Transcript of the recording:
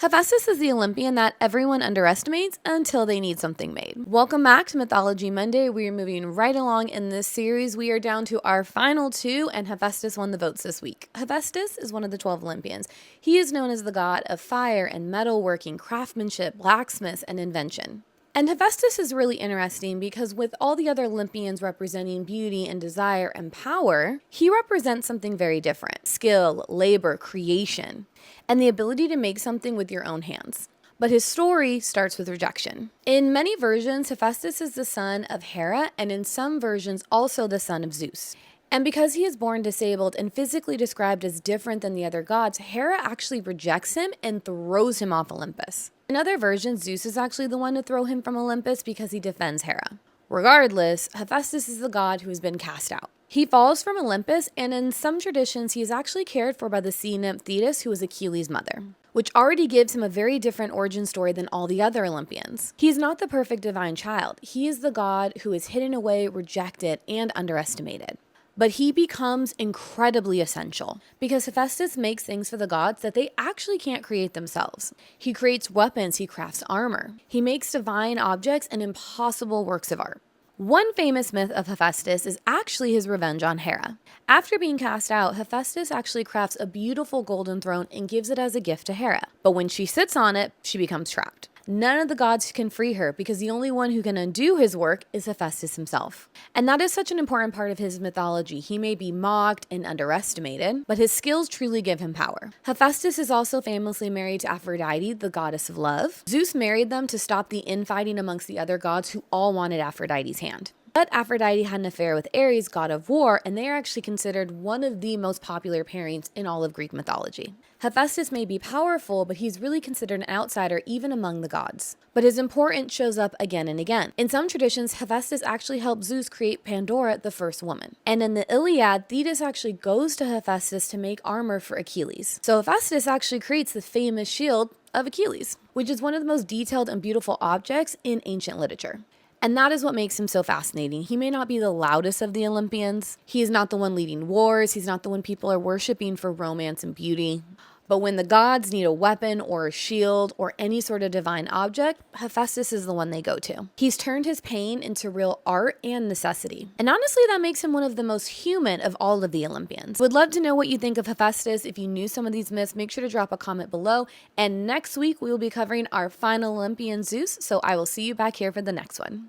Hephaestus is the Olympian that everyone underestimates until they need something made. Welcome back to Mythology Monday. We are moving right along in this series. We are down to our final two, and Hephaestus won the votes this week. Hephaestus is one of the 12 Olympians. He is known as the god of fire and metalworking, craftsmanship, blacksmiths, and invention. And Hephaestus is really interesting because with all the other Olympians representing beauty and desire and power, he represents something very different: skill, labor, creation, and the ability to make something with your own hands. But his story starts with rejection. In many versions, Hephaestus is the son of Hera, and in some versions also the son of Zeus. And because he is born disabled and physically described as different than the other gods, Hera actually rejects him and throws him off Olympus. In other versions, Zeus is actually the one to throw him from Olympus because he defends Hera. Regardless, Hephaestus is the god who has been cast out. He falls from Olympus, and in some traditions, he is actually cared for by the sea nymph Thetis, who is Achilles' mother, which already gives him a very different origin story than all the other Olympians. He is not the perfect divine child. He is the god who is hidden away, rejected, and underestimated. But he becomes incredibly essential because Hephaestus makes things for the gods that they actually can't create themselves. He creates weapons, he crafts armor. He makes divine objects and impossible works of art. One famous myth of Hephaestus is actually his revenge on Hera. After being cast out, Hephaestus actually crafts a beautiful golden throne and gives it as a gift to Hera. But when she sits on it, she becomes trapped. None of the gods can free her because the only one who can undo his work is Hephaestus himself. And that is such an important part of his mythology. He may be mocked and underestimated, but his skills truly give him power. Hephaestus is also famously married to Aphrodite, the goddess of love. Zeus married them to stop the infighting amongst the other gods who all wanted Aphrodite's hand. But Aphrodite had an affair with Ares, god of war, and they are actually considered one of the most popular pairings in all of Greek mythology. Hephaestus may be powerful, but he's really considered an outsider even among the gods. But his importance shows up again and again. In some traditions, Hephaestus actually helped Zeus create Pandora, the first woman. And in the Iliad, Thetis actually goes to Hephaestus to make armor for Achilles. So Hephaestus actually creates the famous shield of Achilles, which is one of the most detailed and beautiful objects in ancient literature. And that is what makes him so fascinating. He may not be the loudest of the Olympians. He is not the one leading wars. He's not the one people are worshiping for romance and beauty. But when the gods need a weapon or a shield or any sort of divine object, Hephaestus is the one they go to. He's turned his pain into real art and necessity. And honestly, that makes him one of the most human of all of the Olympians. Would love to know what you think of Hephaestus. If you knew some of these myths, make sure to drop a comment below. And next week, we will be covering our final Olympian Zeus. So I will see you back here for the next one.